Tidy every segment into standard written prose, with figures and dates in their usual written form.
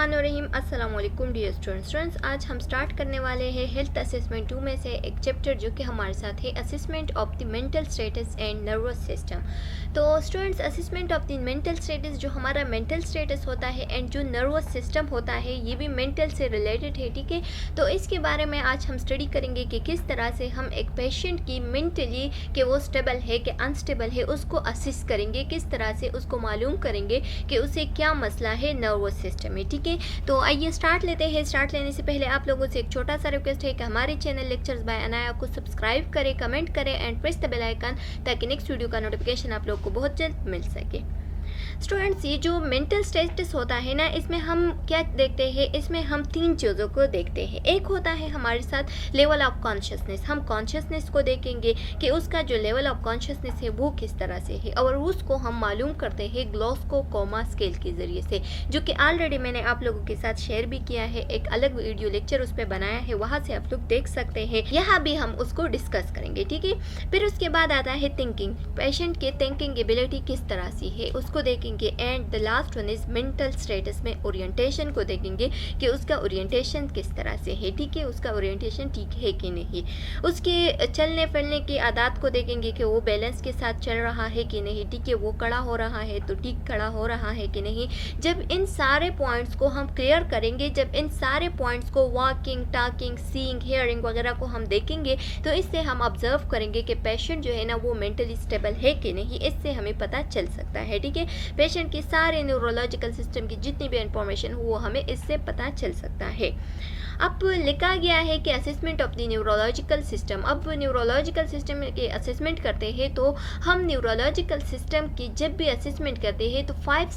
बिस्मिल्लाहिर्रहमानिर्रहीम। अस्सलाम वालेकुम डियर स्टूडेंट्स। आज हम स्टार्ट करने वाले हैं हेल्थ असेसमेंट 2 में से एक चैप्टर जो कि हमारे साथ है assessment of the mental status and nervous system. तो students, assessment of the mental status जो हमारा मेंटल स्टेटस होता है एंड जो नर्वस सिस्टम होता है ये भी मेंटल से रिलेटेड है, ठीक है। तो इसके बारे में आज हम स्टडी करेंगे कि किस तरह से हम एक पेशेंट की मेंटली कि वो स्टेबल है कि अनस्टेबल है उसको असिस्ट करेंगे, किस तरह से उसको मालूम करेंगे कि उसे क्या मसला है नर्वस सिस्टम में, ठीक है। तो आइए स्टार्ट लेते हैं। स्टार्ट लेने से पहले आप लोगों से एक छोटा सा रिक्वेस्ट है कि हमारे चैनल लेक्चर्स बाय अनाया को सब्सक्राइब करें, कमेंट करें and press the bell icon ताकि नेक्स्ट वीडियो का नोटिफिकेशन आप लोग को बहुत जल्द मिल सके। स्टूडेंट्स, ये जो मेंटल स्टेटस होता है ना, इसमें हम क्या देखते हैं, इसमें हम तीन चीज़ों को देखते हैं। एक होता है हमारे साथ लेवल ऑफ कॉन्शियसनेस। हम कॉन्शियसनेस को देखेंगे कि उसका जो लेवल ऑफ कॉन्शियसनेस है वो किस तरह से है और उसको हम मालूम करते हैं ग्लासगो कोमा स्केल के ज़रिए से, जो कि ऑलरेडी मैंने आप लोगों के साथ शेयर भी किया है। एक अलग वीडियो लेक्चर उस पर बनाया है, वहाँ से आप लोग देख सकते हैं। यहाँ भी हम उसको डिस्कस करेंगे, ठीक है। फिर उसके बाद आता है थिंकिंग। पेशेंट के थिंकिंग एबिलिटी किस तरह से है उसको देखेंगे। And the last one is mental status में ओरिएंटेशन को देखेंगे कि उसका ओरिएंटेशन किस तरह से है, ठीक है, उसका ओरिएंटेशन ठीक है कि नहीं। उसके चलने फिरने की आदत को देखेंगे कि वो बैलेंस के साथ चल रहा है कि नहीं, ठीक है, वो खड़ा हो रहा है तो ठीक खड़ा हो रहा है कि नहीं। जब इन सारे पॉइंट्स को हम क्लियर करेंगे, जब इन सारे पॉइंट्स को वॉकिंग, टॉकिंग, सीइंग, हियरिंग वगैरह को हम देखेंगे तो इससे हम ऑब्जर्व करेंगे कि पेशेंट जो है ना वो मेंटली स्टेबल है कि नहीं। इससे हमें पता चल सकता है, ठीक है। पेशेंट के सारे न्यूरोलॉजिकल सिस्टम की जितनी भी इंफॉर्मेशन हो वो हमें इससे पता चल सकता है। अब लिखा गया है कि assessment of the neurological system. अब न्यूरोलॉजिकल सिस्टम के असेसमेंट करते हैं तो हम न्यूरोलॉजिकल सिस्टम की जब भी असेसमेंट करते हैं तो 5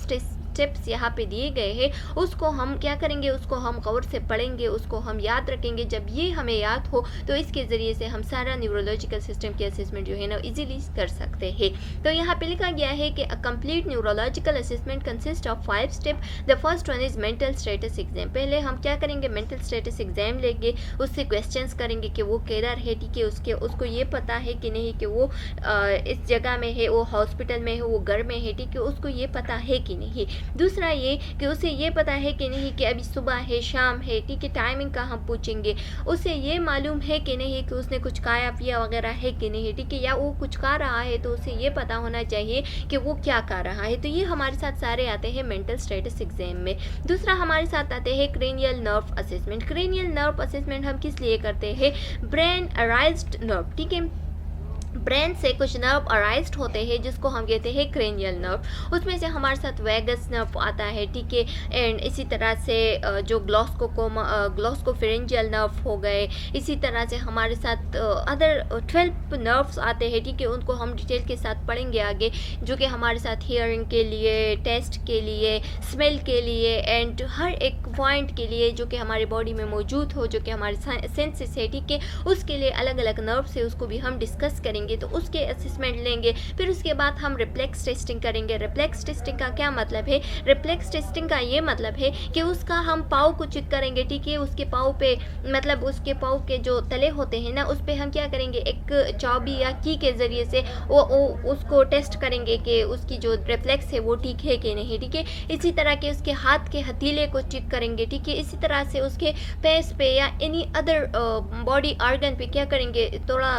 स्टेप्स यहाँ पे दिए गए हैं। उसको हम क्या करेंगे, उसको हम गौर से पढ़ेंगे, उसको हम याद रखेंगे। जब ये हमें याद हो तो इसके ज़रिए से हम सारा न्यूरोलॉजिकल सिस्टम की असेसमेंट जो है ना इजीली कर सकते हैं। तो यहाँ पे लिखा गया है कि a complete neurological assessment consist of 5 step. The first one is mental status exam. पहले हम क्या करेंगे, मेंटल स्टेटस एग्जाम लेंगे, उससे क्वेश्चंस करेंगे कि वो किधर है, ठीक है, उसको ये पता है कि नहीं कि वो इस जगह में है, वो हॉस्पिटल में है, वो घर में है, ठीक है, उसको ये पता है कि नहीं। दूसरा ये कि उसे ये पता है कि नहीं कि अभी सुबह है, शाम है, ठीक है, टाइमिंग का हम पूछेंगे। उसे ये मालूम है कि नहीं कि उसने कुछ खाया पिया वगैरह है कि नहीं, ठीक है, या वो कुछ खा रहा है तो उसे ये पता होना चाहिए कि वो क्या खा रहा है। तो ये हमारे साथ सारे आते हैं मेंटल स्टेटस एग्जाम में। दूसरा हमारे साथ आते हैं cranial nerve assessment. Cranial nerve assessment हम किस लिए करते हैं, ब्रेन अराइज्ड नर्व, ठीक है, ब्रेन से कुछ नर्व अराइज्ड होते हैं जिसको हम कहते हैं क्रेनियल नर्व। उसमें से हमारे साथ वैगस नर्व आता है, ठीक है, एंड इसी तरह से जो ग्लॉस्कोफेरेंजियल नर्व हो गए। इसी तरह से हमारे साथ अदर 12 नर्व्स आते हैं, ठीक है, उनको हम डिटेल के साथ पढ़ेंगे आगे, जो कि हमारे साथ हियरिंग के लिए, टेस्ट के लिए, स्मेल के लिए एंड हर एक पॉइंट के लिए जो कि हमारी बॉडी में मौजूद हो, जो कि हमारे सेंसेस है, ठीक है, उसके लिए अलग अलग नर्व से उसको भी हम डिस्कस करेंगे। तो उसके असेसमेंट लेंगे। फिर उसके बाद हम रिफ्लेक्स टेस्टिंग करेंगे। रिफ्लेक्स टेस्टिंग का क्या मतलब है, रिफ्लेक्स टेस्टिंग का ये मतलब है कि उसका हम पाँव को चेक करेंगे, ठीक है, उसके पाँव पे मतलब उसके पाँव के जो तले होते हैं ना उस पर हम क्या करेंगे, एक चाबी या की के ज़रिए से वो उसको टेस्ट करेंगे कि उसकी जो रिफ्लेक्स है वो ठीक है कि नहीं, ठीक है। इसी तरह के उसके हाथ के हथेले को चेक करेंगे, ठीक है। इसी तरह से उसके फेस पे या एनी अदर बॉडी ऑर्गन पे क्या करेंगे, थोड़ा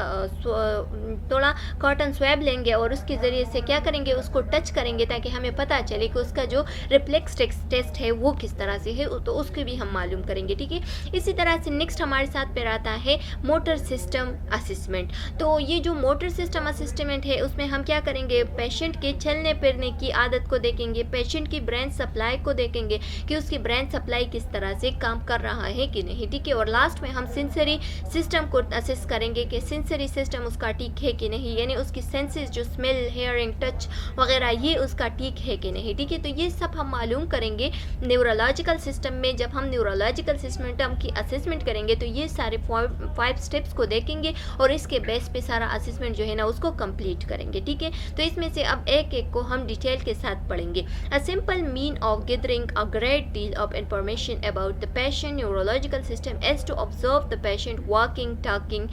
कॉटन स्वैब लेंगे और उसके ज़रिए से क्या करेंगे, उसको टच करेंगे ताकि हमें पता चले कि उसका जो रिफ्लेक्स टेस्ट है वो किस तरह से है, तो उसके भी हम मालूम करेंगे, ठीक है। इसी तरह से नेक्स्ट हमारे साथ पे आता है मोटर सिस्टम असेसमेंट। तो ये जो मोटर सिस्टम असेसमेंट है उसमें हम क्या करेंगे, पेशेंट के चलने फिरने की आदत को देखेंगे, पेशेंट की ब्रेन सप्लाई को देखेंगे कि उसकी ब्रेन सप्लाई किस तरह से काम कर रहा है कि नहीं, ठीक है। और लास्ट में हम सेंसरी सिस्टम को असेस करेंगे कि सेंसरी सिस्टम उसका ठीक है कि नहीं, यानी उसकी सेंसेस जो स्मेल, हेयरिंग, टच वगैरह ये उसका ठीक है कि नहीं, ठीक है। तो ये सब हम मालूम करेंगे न्यूरोलॉजिकल सिस्टम में। जब हम न्यूरोलॉजिकल सिस्टम की असेसमेंट करेंगे तो ये सारे 5 स्टेप्स को देखेंगे और इसके बेस पे सारा असेसमेंट जो है ना उसको कंप्लीट करेंगे, ठीक है। तो इसमें से अब एक एक को हम डिटेल के साथ पढ़ेंगे। A simple mean of gathering a great deal of information about the patient neurological system is to observe the patient walking, talking,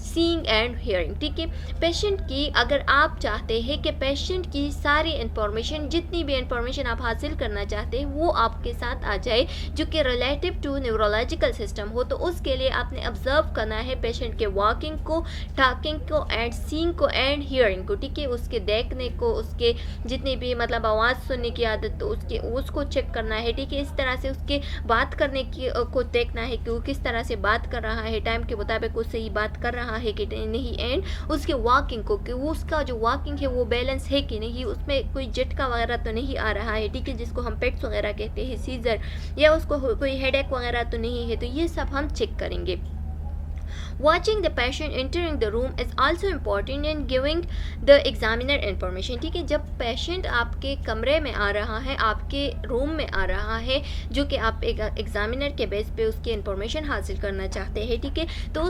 seeing and hearing, ठीक है। पेशेंट की, अगर आप चाहते हैं कि पेशेंट की सारी इंफॉर्मेशन, जितनी भी इंफॉर्मेशन आप हासिल करना चाहते हैं वो आपके साथ आ जाए जो कि रिलेटिव टू न्यूरोलॉजिकल सिस्टम हो, तो उसके लिए आपने ऑब्जर्व करना है पेशेंट के वॉकिंग को, टॉकिंग को एंड सीइंग को एंड हियरिंग को, ठीक है। उसके देखने को, उसके जितनी भी मतलब आवाज़ सुनने की आदत, तो उसको चेक करना है, ठीक है। इस तरह से उसके बात करने की को देखना है कि वो किस तरह से बात कर रहा है, टाइम के मुताबिक वो सही बात कर रहा है कि नहीं, एंड उसके वॉकिंग को, कि वो उसका जो वॉकिंग है वो बैलेंस है कि नहीं, उसमें कोई झटका वगैरह तो नहीं आ रहा है, ठीक है, जिसको हम पेट्स वगैरह कहते हैं, सीजर, या उसको कोई हेडेक वगैरह तो नहीं है, तो ये सब हम चेक करेंगे। Watching the patient entering the room is also important in giving the examiner information, ठीक है। जब पेशेंट आपके कमरे में आ रहा है, आपके रूम में आ रहा है, जो कि आप एक एग्जामिनर के बेस पे उसकी इंफॉर्मेशन हासिल करना चाहते हैं, ठीक है, तो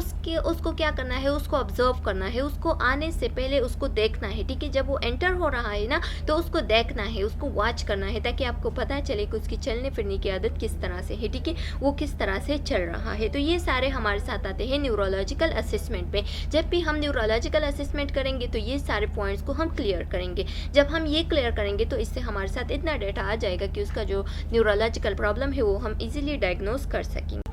उसको क्या करना है, उसको ऑब्जर्व करना है, उसको आने से पहले उसको देखना है, ठीक है। जब वो एंटर हो रहा है ना, तो उसको देखना है, उसको वॉच करना है, ताकि आपको पता चले कि उसकी चलने फिरने की आदत किस तरह से है, ठीक है, वो किस तरह से चल रहा है। तो ये सारे हमारे साथ आते हैं न्यूरोलॉजिकल असेसमेंट पे। जब भी हम न्यूरोलॉजिकल असेसमेंट करेंगे तो ये सारे पॉइंट्स को हम क्लियर करेंगे। जब हम ये क्लियर करेंगे तो इससे हमारे साथ इतना डेटा आ जाएगा कि उसका जो न्यूरोलॉजिकल प्रॉब्लम है वो हम इजीली डायग्नोज कर सकेंगे।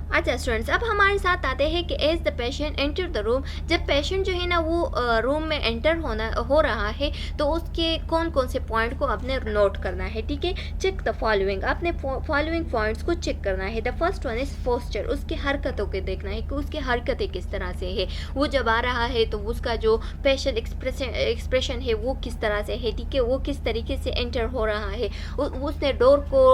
अच्छा स्टूडेंट्स, अब हमारे साथ आते हैं कि as the patient enter the room, जब पेशेंट जो है ना वो रूम में एंटर हो रहा है, तो उसके कौन कौन से पॉइंट को आपने नोट करना है, ठीक है। चेक द फॉलोइंग, आपने फॉलोइंग पॉइंट्स को चेक करना है। The first one is posture, उसकी हरकतों के देखना है कि उसकी हरकतें किस तरह से है, वो जब आ रहा है तो उसका जो फेशियल एक्सप्रेशन है वो किस तरह से है, ठीक है, वो किस तरीके से एंटर हो रहा है, उसने डोर को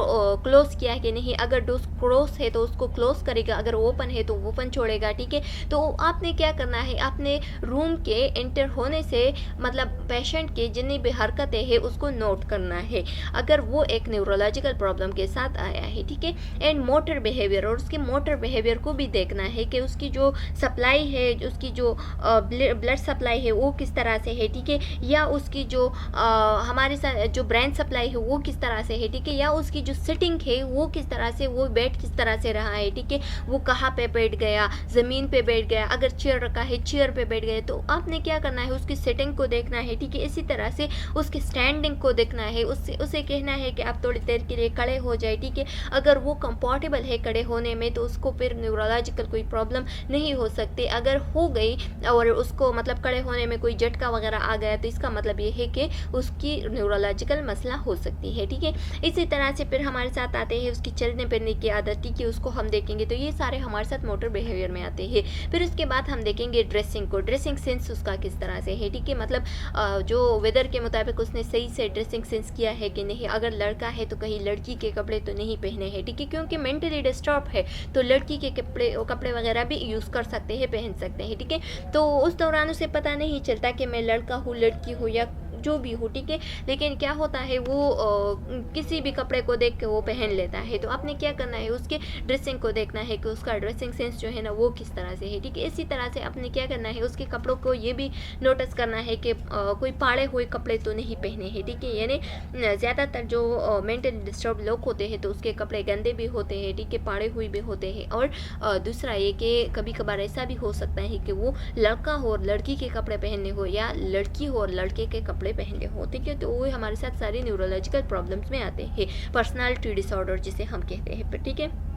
क्लोज किया है कि नहीं, अगर डोर क्लोज है तो उसको क्लोज करेगा, अगर ओपन है तो ओपन छोड़ेगा, ठीक है। तो आपने क्या करना है, आपने रूम के एंटर होने से मतलब पेशेंट के जितनी भी हरकतें हैं उसको नोट करना है, अगर वो एक न्यूरोलॉजिकल प्रॉब्लम के साथ आया है, ठीक है। एंड मोटर बिहेवियर, और उसके मोटर बिहेवियर को भी देखना है कि उसकी जो सप्लाई है, उसकी जो ब्लड सप्लाई है वो किस तरह से है, ठीक है, या उसकी जो हमारे साथ जो ब्रेन सप्लाई है वो किस तरह से है, ठीक है, या उसकी जो सिटिंग है वो किस तरह से, वो बेड किस तरह से रहा है, ठीक है, वो कहाँ पे बैठ गया, ज़मीन पे बैठ गया, अगर चेयर रखा है चेयर पे बैठ गया, तो आपने क्या करना है, उसकी सेटिंग को देखना है, ठीक है। इसी तरह से उसकी स्टैंडिंग को देखना है, उसे कहना है कि आप थोड़ी देर के लिए खड़े हो जाए, ठीक है। अगर वो कंफर्टेबल है खड़े होने में तो उसको फिर न्यूरोलॉजिकल कोई प्रॉब्लम नहीं हो सकती। अगर हो गई और उसको मतलब खड़े होने में कोई झटका वगैरह आ गया तो इसका मतलब ये है कि उसकी न्यूरोलॉजिकल मसला हो सकती है, ठीक है। इसी तरह से फिर हमारे साथ आते हैं उसकी चलने फिरने की आदत, ठीक है, उसको हम देखेंगे, तो ये सारे हमारे साथ मोटर बिहेवियर में आते हैं। फिर उसके बाद हम देखेंगे ड्रेसिंग को, ड्रेसिंग सेंस उसका किस तरह से है, ठीक है, मतलब जो वेदर के मुताबिक उसने सही से ड्रेसिंग सेंस किया है कि नहीं, अगर लड़का है तो कहीं लड़की के कपड़े तो नहीं पहने हैं, ठीक है, क्योंकि मेंटली डिस्टर्ब है तो लड़की के कपड़े वगैरह भी यूज़ कर सकते हैं, पहन सकते हैं, ठीक है। तो उस दौरान उसे पता नहीं चलता कि मैं लड़का हूँ, लड़की हूँ, या जो भी हो, ठीक है, लेकिन क्या होता है वो किसी भी कपड़े को देख के वो पहन लेता है। तो आपने क्या करना है, उसके ड्रेसिंग को देखना है कि उसका ड्रेसिंग सेंस जो है ना वो किस तरह से है, ठीक है। इसी तरह से आपने क्या करना है, उसके कपड़ों को ये भी नोटिस करना है कि कोई पाड़े हुए कपड़े तो नहीं पहने हैं, ठीक है, यानी ज़्यादातर जो मेंटली डिस्टर्ब लोग होते हैं तो उसके कपड़े गंदे भी होते हैं, ठीक है, पाड़े हुए भी होते हैं। और दूसरा ये कि कभी कभार ऐसा भी हो सकता है कि वो लड़का हो और लड़की के कपड़े पहनने हो, या लड़की हो और लड़के के कपड़े पहनने हो, ठीक है। तो वो हमारे साथ सारे न्यूरोलॉजिकल प्रॉब्लम्स में आते हैं, पर्सनालिटी डिसऑर्डर जिसे हम कहते हैं, ठीक है।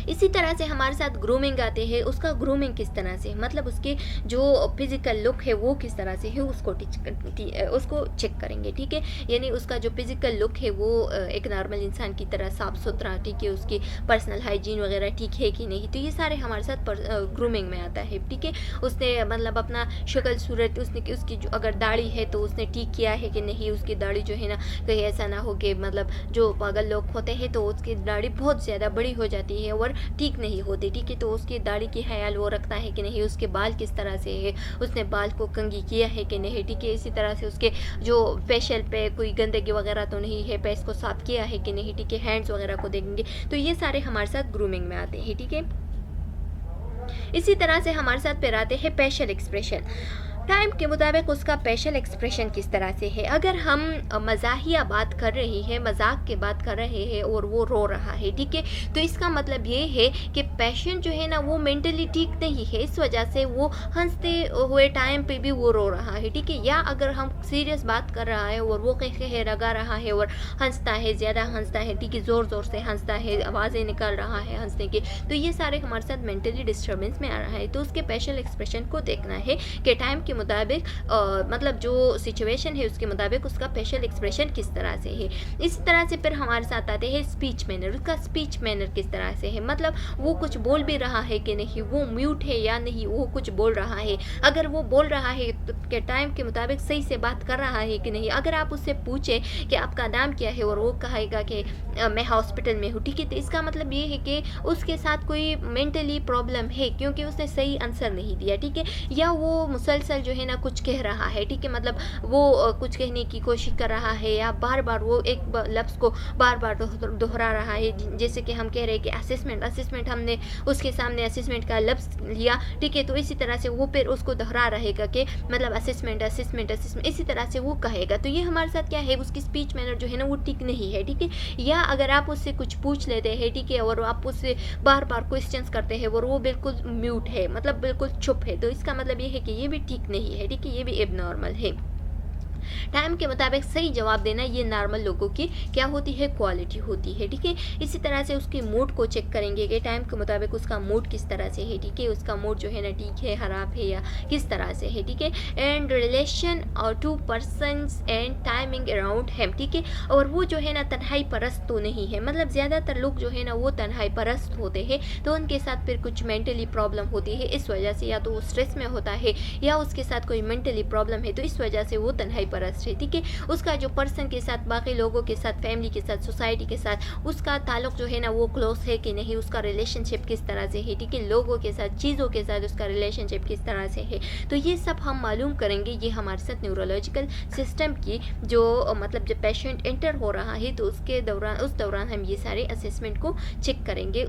इसी तरह से हमारे साथ ग्रूमिंग आते हैं, उसका ग्रूमिंग किस तरह से, मतलब उसके जो फिजिकल लुक है वो किस तरह से है उसको चेक करेंगे, ठीक है, यानी उसका जो फिजिकल लुक है वो एक नॉर्मल इंसान की तरह साफ सुथरा, ठीक है, उसकी पर्सनल हाइजीन वगैरह ठीक है कि नहीं, तो ये सारे हमारे साथ ग्रूमिंग में आता है, ठीक है। उसने मतलब अपना शक्ल सूरत, उसकी जो अगर दाढ़ी है तो उसने ठीक किया है कि नहीं, उसकी दाढ़ी जो है ना कहीं ऐसा ना हो कि मतलब जो पागल लोग होते हैं तो उसकी दाढ़ी बहुत ज़्यादा बड़ी हो जाती है और ठीक नहीं होती, ठीक है, तो उसकी दाढ़ी की ख्याल वो रखता है कि नहीं, उसके बाल किस तरह से है, उसने बाल को कंघी किया है कि नहीं, ठीक है। इसी तरह से उसके जो फेशियल पे कोई गंदगी वगैरह तो नहीं है, फेस को साफ किया है कि नहीं, ठीक है, हैंड्स वगैरह को देखेंगे, तो ये सारे हमारे साथ ग्रूमिंग में आते हैं, ठीक है। इसी तरह से हमारे साथ फिर आते हैं फेशियल एक्सप्रेशन। टाइम के मुताबिक उसका फेशियल एक्सप्रेशन किस तरह से है। अगर हम मज़ाहिया बात कर रही हैं, मजाक की बात कर रहे हैं और वो रो रहा है, ठीक है, तो इसका मतलब ये है कि पेशेंट जो है ना वो मेंटली ठीक नहीं है, इस वजह से वो हंसते हुए टाइम पे भी वो रो रहा है, ठीक है। या अगर हम सीरियस बात कर रहा है और वो कह लगा रहा है और हंसता है, ज़्यादा हंसता है, ठीक है, ज़ोर ज़ोर से हंसता है, आवाज़ें निकाल रहा है हंसने की, तो ये सारे हमारे साथ मेंटली डिस्टर्बेंस में आ रहा है। तो उसके फेशियल एक्सप्रेशन को देखना है कि टाइम के मुताबिक मतलब जो सिचुएशन है उसके मुताबिक उसका फेशियल एक्सप्रेशन किस तरह से है। इसी तरह से फिर हमारे साथ आते हैं स्पीच मैनर, उसका स्पीच मैनर किस तरह से है, मतलब वो कुछ बोल भी रहा है कि नहीं, वो म्यूट है या नहीं, वो कुछ बोल रहा है, अगर वो बोल रहा है तो के टाइम के मुताबिक सही से बात कर रहा है कि नहीं। अगर आप उससे पूछे कि आपका नाम क्या है और वो कहेगा कि मैं हॉस्पिटल में हूँ, ठीक है, तो इसका मतलब ये है कि उसके साथ कोई मेंटली प्रॉब्लम है, क्योंकि उसने सही आंसर नहीं दिया, ठीक है। या वो मुसलसल जो है ना कुछ कह रहा है, ठीक है, मतलब वो कुछ कहने की कोशिश कर रहा है या बार बार वो एक लफ्ज़ को बार बार दोहरा रहा है। जैसे कि हम कह रहे हैं कि असेसमेंट हमने उसके सामने असेसमेंट का लफ्ज़ लिया, ठीक है, तो इसी तरह से वो फिर उसको दोहरा रहेगा कि मतलब असेसमेंट इसी तरह से वो कहेगा। तो ये हमारे साथ क्या है, उसकी स्पीच मैनर जो है ना वो ठीक नहीं है, ठीक है। या अगर आप उससे कुछ पूछ लेते हैं, ठीक है, और आप उससे बार बार क्वेश्चंस करते हैं और वो बिल्कुल म्यूट है, मतलब बिल्कुल चुप है, तो इसका मतलब ये है कि ये भी ठीक नहीं है, ठीक है, ये भी एबनॉर्मल है। टाइम के मुताबिक सही जवाब देना ये नॉर्मल लोगों की क्या होती है, क्वालिटी होती है, ठीक है। इसी तरह से उसके मूड को चेक करेंगे कि टाइम के मुताबिक उसका मूड किस तरह से है, ठीक है, उसका मूड जो है ना ठीक है, ख़राब है या किस तरह से है, ठीक है। एंड रिलेशन और to persons and timing around them, ठीक है, और वो जो है ना तन्हाई परस्त तो नहीं है, मतलब ज़्यादातर लोग जो है ना वो तन्हाई परस्त होते हैं, तो उनके साथ फिर कुछ मेंटली प्रॉब्लम होती है, इस वजह से या तो वो स्ट्रेस में होता है या उसके साथ कोई मेंटली प्रॉब्लम है, तो इस वजह से वो तन्हाई परस्त है, ठीक है। उसका जो पर्सन के साथ, बाकी लोगों के साथ, फैमिली के साथ, सोसाइटी के साथ उसका ताल्लुक जो है ना वो क्लोज है कि नहीं, उसका रिलेशनशिप किस तरह से है, ठीक है, लोगों के साथ, चीज़ों के साथ उसका रिलेशनशिप किस तरह से है, तो ये सब हम मालूम करेंगे। ये हमारे साथ न्यूरोलॉजिकल सिस्टम की जो मतलब जब पेशेंट एंटर हो रहा है तो उस दौरान हम ये सारे असेसमेंट को चेक करेंगे,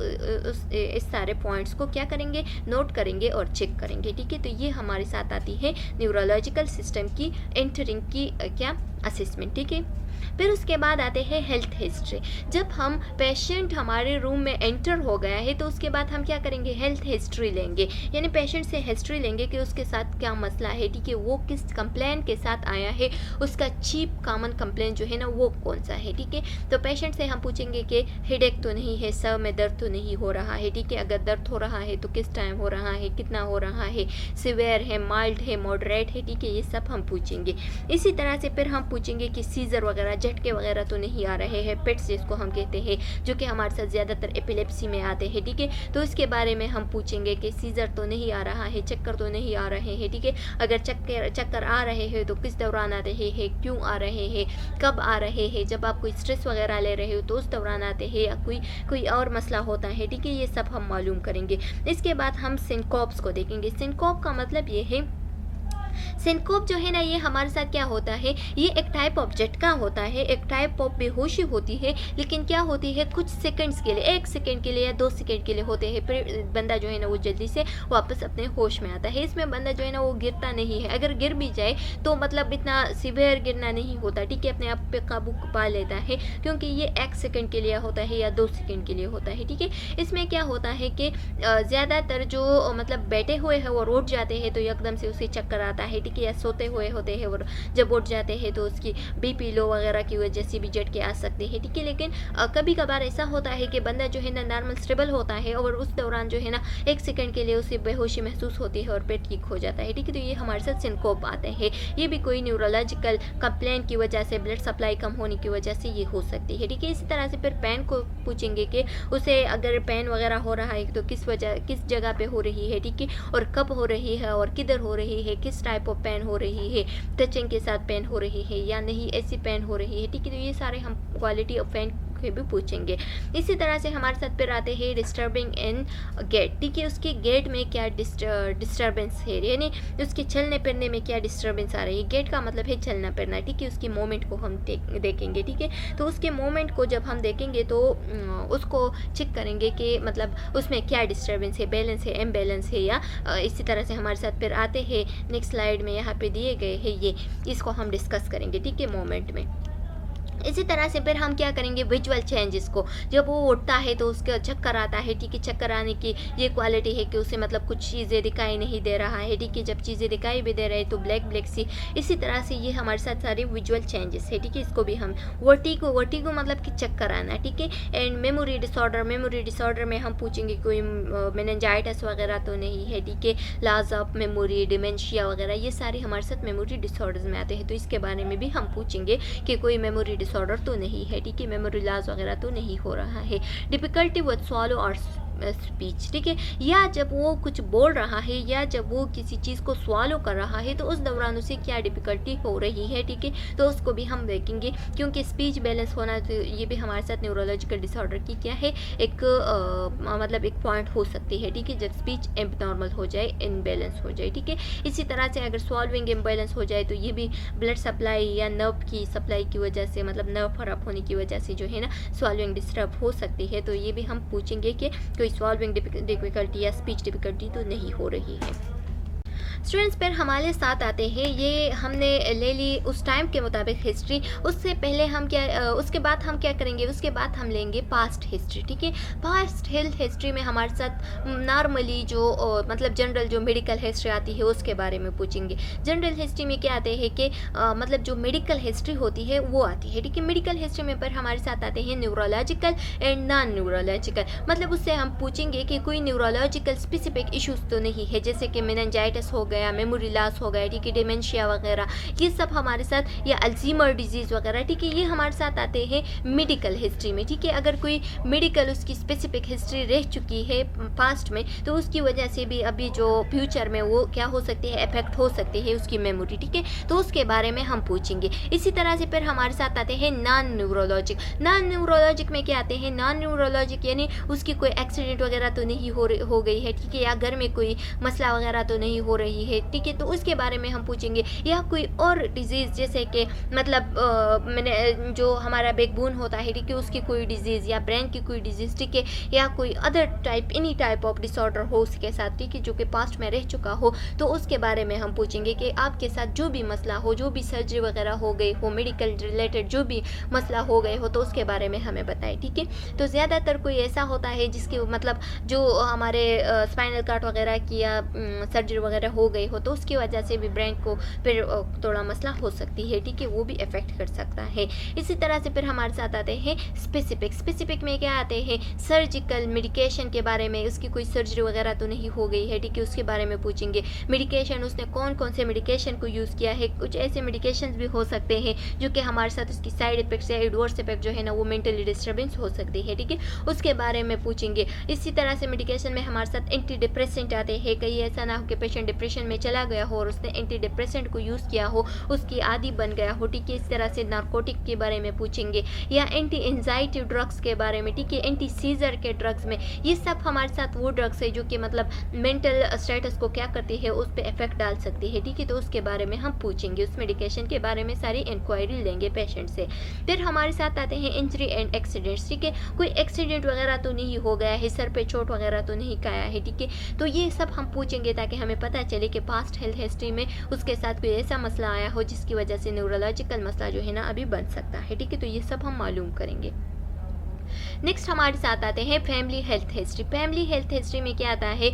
इस सारे पॉइंट्स को क्या करेंगे, नोट करेंगे और चेक करेंगे, ठीक है। तो ये हमारे साथ आती है न्यूरोलॉजिकल सिस्टम की एंटरिंग की क्या असेसमेंट, ठीक है। फिर उसके बाद आते हैं हेल्थ हिस्ट्री। जब हम पेशेंट हमारे रूम में एंटर हो गया है तो उसके बाद हम क्या करेंगे, हेल्थ हिस्ट्री लेंगे, यानी पेशेंट से हिस्ट्री लेंगे कि उसके साथ क्या मसला है, ठीक है, वो किस कंप्लेन के साथ आया है, उसका चीप कॉमन कंप्लेन जो है ना वो कौन सा है, ठीक है। तो पेशेंट से हम पूछेंगे कि हेडेक तो नहीं है, सर में दर्द तो नहीं हो रहा है, ठीक है, अगर दर्द हो रहा है तो किस टाइम हो रहा है, कितना हो रहा है, सिवियर है, माइल्ड है, मॉडरेट है, ठीक है, ये सब हम पूछेंगे। इसी तरह से फिर हम पूछेंगे कि सीजर वगैरह, झटके वगैरह तो नहीं आ रहे हैं, पेट्स जिसको हम कहते हैं, जो कि हमारे साथ ज़्यादातर एपिलेप्सी में आते हैं, ठीक है, तो इसके बारे में हम पूछेंगे कि सीजर तो नहीं आ रहा है, चक्कर तो नहीं आ रहे हैं, ठीक है, अगर चक्कर आ रहे हैं तो किस दौरान आ रहे हैं, क्यों आ रहे हैं, कब आ रहे हैं, जब आप कोई स्ट्रेस वगैरह ले रहे हो तो उस दौरान आते हैं या कोई और मसला होता है, ठीक है, ये सब हम मालूम करेंगे। इसके बाद हम सिनकोप्स को देखेंगे। सिनकोप का मतलब ये है, सिनकोप जो है ना ये हमारे साथ क्या होता है, ये एक टाइप ऑफ झटका होता है, एक टाइप ऑफ बेहोशी होती है, लेकिन क्या होती है कुछ सेकंड्स के लिए, 1 सेकंड के लिए या 2 सेकंड के लिए होते हैं, फिर बंदा जो है ना वो जल्दी से वापस अपने होश में आता है। इसमें बंदा जो है ना वो गिरता नहीं है, अगर गिर भी जाए तो मतलब इतना सिवियर गिरना नहीं होता, ठीक है, अपने आप पे काबू पा लेता है, क्योंकि ये 1 सेकंड के लिए होता है या 2 सेकंड के लिए होता है, ठीक है। इसमें क्या होता है कि ज़्यादातर जो मतलब बैठे हुए हैं और उठ जाते हैं तो एकदम से उसे चक्कर आता है, ठीक है, या सोते हुए होते हैं और जब उठ जाते हैं तो उसकी बीपी लो वगैरह की वजह से भी झटके आ सकते हैं, ठीक है। लेकिन कभी कभार ऐसा होता है कि बंदा जो है ना नॉर्मल स्टेबल होता है और उस दौरान जो है ना 1 सेकंड के लिए उसे बेहोशी महसूस होती है और फिर ठीक हो जाता है, ठीक है। तो ये हमारे साथ सिनकोप आते हैं, ये भी कोई न्यूरोलॉजिकल कंप्लेंट की वजह से, ब्लड सप्लाई कम होने की वजह से ये हो सकती है, ठीक है। इसी तरह से फिर पेन को पूछेंगे कि उसे अगर पेन वगैरह हो रहा है तो किस जगह पे हो रही है, ठीक है, और कब हो रही है और किधर हो रही है, किस टाइप ऑफ पेन हो रही है, टचिंग के साथ पेन हो रही है या नहीं, ऐसी पेन हो रही है, ठीक है। तो ये सारे हम क्वालिटी ऑफ पेन के भी पूछेंगे। इसी तरह से हमारे साथ फिर आते हैं डिस्टर्बिंग इन गेट, ठीक है, उसके गेट में क्या डिस्टर्बेंस है, यानी उसके चलने फिरने में क्या डिस्टर्बेंस आ रही है। गेट का मतलब है चलना फिरना, ठीक है, उसकी मूवमेंट को हम देखेंगे, ठीक है। तो उसके मूवमेंट को जब हम देखेंगे तो उसको चेक करेंगे कि मतलब उसमें क्या डिस्टर्बेंस है, बैलेंस है, इम्बैलेंस है, या इसी तरह से हमारे साथ फिर आते हैं नेक्स्ट स्लाइड में यहाँ पे दिए गए हैं ये, इसको हम डिस्कस करेंगे, ठीक है, मोमेंट में। इसी तरह से फिर हम क्या करेंगे विजुअल चेंजेस को, जब वो उठता है तो उसका चक्कर आता है, ठीक है, चक्कर आने की ये क्वालिटी है कि उसे मतलब कुछ चीज़ें दिखाई नहीं दे रहा है, ठीक है, जब चीज़ें दिखाई भी दे रहे हैं तो ब्लैक ब्लैक सी। इसी तरह से ये हमारे साथ सारे विजुअल चेंजेस है, ठीक है, इसको भी हम वर्टिगो मतलब कि चक्कर आना, ठीक है। एंड मेमोरी डिसऑर्डर में हम पूछेंगे कोई मेनिंजाइटिस वगैरह तो नहीं है, ठीक है, लॉस ऑफ मेमोरी, डिमेंशिया वगैरह, ये सारे हमारे साथ मेमोरी डिसऑर्डर्स में आते हैं, तो इसके बारे में भी हम पूछेंगे कि कोई मेमोरी डिसऑर्डर तो नहीं है, ठीक है, मेमोरी लॉस वगैरह तो नहीं हो रहा है। डिफिकल्टी विद स्वॉलो और स्पीच, ठीक है, या जब वो कुछ बोल रहा है या जब वो किसी चीज़ को स्वॉलो कर रहा है तो उस दौरान उसे क्या डिफिकल्टी हो रही है, ठीक है, तो उसको भी हम देखेंगे, क्योंकि स्पीच बैलेंस होना तो ये भी हमारे साथ न्यूरोलॉजिकल डिसऑर्डर की क्या है एक मतलब एक पॉइंट हो सकती है, ठीक है, जब स्पीच एबनॉर्मल हो जाए, इनबैलेंस हो जाए, ठीक है। इसी तरह से अगर सॉल्विंग इम्बैलेंस हो जाए तो ये भी ब्लड सप्लाई या नर्व की सप्लाई की वजह से, मतलब नर्व खराब होने की वजह से जो है ना सॉल्विंग डिस्टर्ब हो सकती है, तो ये भी हम पूछेंगे कि सॉल्विंग डिफिकल्टी या स्पीच डिफिकल्टी तो नहीं हो रही है। स्टूडेंट्स फिर हमारे साथ आते हैं, ये हमने ले ली उस टाइम के मुताबिक हिस्ट्री, उससे पहले हम क्या उसके बाद हम क्या करेंगे, उसके बाद हम लेंगे पास्ट हिस्ट्री, ठीक है। पास्ट हेल्थ हिस्ट्री में हमारे साथ नॉर्मली जो मतलब जनरल जो मेडिकल हिस्ट्री आती है उसके बारे में पूछेंगे। जनरल हिस्ट्री में क्या आते हैं कि मतलब जो मेडिकल हिस्ट्री होती है वो आती है, ठीक है। मेडिकल हिस्ट्री में पर हमारे साथ आते हैं न्यूरोलॉजिकल एंड नॉन न्यूरोलॉजिकल, मतलब उससे हम पूछेंगे कि कोई न्यूरोलॉजिकल स्पेसिफिक इश्यूज तो नहीं है, जैसे कि मेनिंजाइटिस हो गया, मेमोरी लॉस हो गया, ठीक है, डिमेंशिया वगैरह, ये सब हमारे साथ, या अल्जीमर डिजीज़ वगैरह, ठीक है, ये हमारे साथ आते हैं मेडिकल हिस्ट्री में, ठीक है। अगर कोई मेडिकल उसकी स्पेसिफिक हिस्ट्री रह चुकी है पास्ट में तो उसकी वजह से भी अभी जो फ्यूचर में वो क्या हो सकती है, इफेक्ट हो सकती है उसकी मेमोरी, ठीक है, तो उसके बारे में हम पूछेंगे। इसी तरह से फिर हमारे साथ आते हैं नॉन न्यूरोलॉजिक में क्या आते हैं, नॉन न्यूरोलॉजिक यानी उसकी कोई एक्सीडेंट वगैरह तो नहीं हो गई है, ठीक है, या घर में कोई मसला वगैरह तो नहीं हो रही है, ठीक है, तो उसके बारे में हम पूछेंगे। या कोई और डिजीज़ जैसे कि मतलब मैंने जो हमारा बैकबोन होता है, ठीक है, उसकी कोई डिजीज़ या ब्रेन की कोई डिजीज़, ठीक है, या कोई other type any type of disorder हो उसके साथ, ठीक है, जो कि पास्ट में रह चुका हो, तो उसके बारे में हम पूछेंगे कि आपके साथ जो भी मसला हो, जो भी सर्जरी वगैरह हो गई हो, मेडिकल रिलेटेड जो भी मसला हो गए हो, तो उसके बारे में हमें बताएं, ठीक है। तो ज़्यादातर कोई ऐसा होता है जिसकी मतलब जो हमारे स्पाइनल कार्ड वगैरह की या सर्जरी वगैरह हो गई हो तो उसकी वजह से भी ब्रेन को फिर थोड़ा मसला हो सकती है, ठीक है, वो भी इफेक्ट कर सकता है। इसी तरह से फिर हमारे साथ आते हैं स्पेसिफिक में क्या आते हैं, सर्जिकल मेडिकेशन के बारे में, उसकी कोई सर्जरी वगैरह तो नहीं हो गई है, ठीक है, उसके बारे में पूछेंगे। मेडिकेशन उसने कौन कौन से मेडिकेशन को यूज़ किया है, कुछ ऐसे मेडिकेशन भी हो सकते हैं जो कि हमारे साथ उसकी साइड इफेक्ट्स या एडवर्स इफेक्ट जो है ना वो मेंटली डिस्टर्बेंस हो सकती है, ठीक है, उसके बारे में पूछेंगे। इसी तरह से मेडिकेशन में हमारे साथ एंटी डिप्रेसेंट आते हैं, कहीं ऐसा ना हो कि पेशेंट डिप्रेशन में चला गया हो और उसने एंटी डिप्रेसेंट को यूज़ किया हो, उसकी आदी बन गया हो, ठीक है, इस तरह से नार्कोटिक के बारे में पूछेंगे, या एंटी एंजाइटी ड्रग्स के बारे में, ठीक है, एंटी सीजर के ड्रग्स में, ये सब हमारे साथ वो ड्रग्स है जो कि मतलब मेंटल स्टेटस को क्या करती है, उस पर इफेक्ट डाल सकती है, ठीक है, तो उसके बारे में हम पूछेंगे, उस मेडिकेशन के बारे में सारी इंक्वायरी लेंगे पेशेंट से। फिर हमारे साथ आते हैं इंजरी एंड एक्सीडेंट्स, ठीक है, कोई एक्सीडेंट वगैरह तो नहीं हो गया है, सर पे चोट वगैरह तो नहीं खाया है, ठीक है, तो ये सब हम पूछेंगे ताकि हमें पता चले कि पास्ट हेल्थ हिस्ट्री में उसके साथ कोई ऐसा मसला आया हो जिसकी वजह से न्यूरोलॉजिकल मसला जो है ना अभी बन सकता है, ठीक है, तो ये सब हम मालूम करेंगे। नेक्स्ट हमारे साथ आते हैं family health history. Family health history में क्या आता है,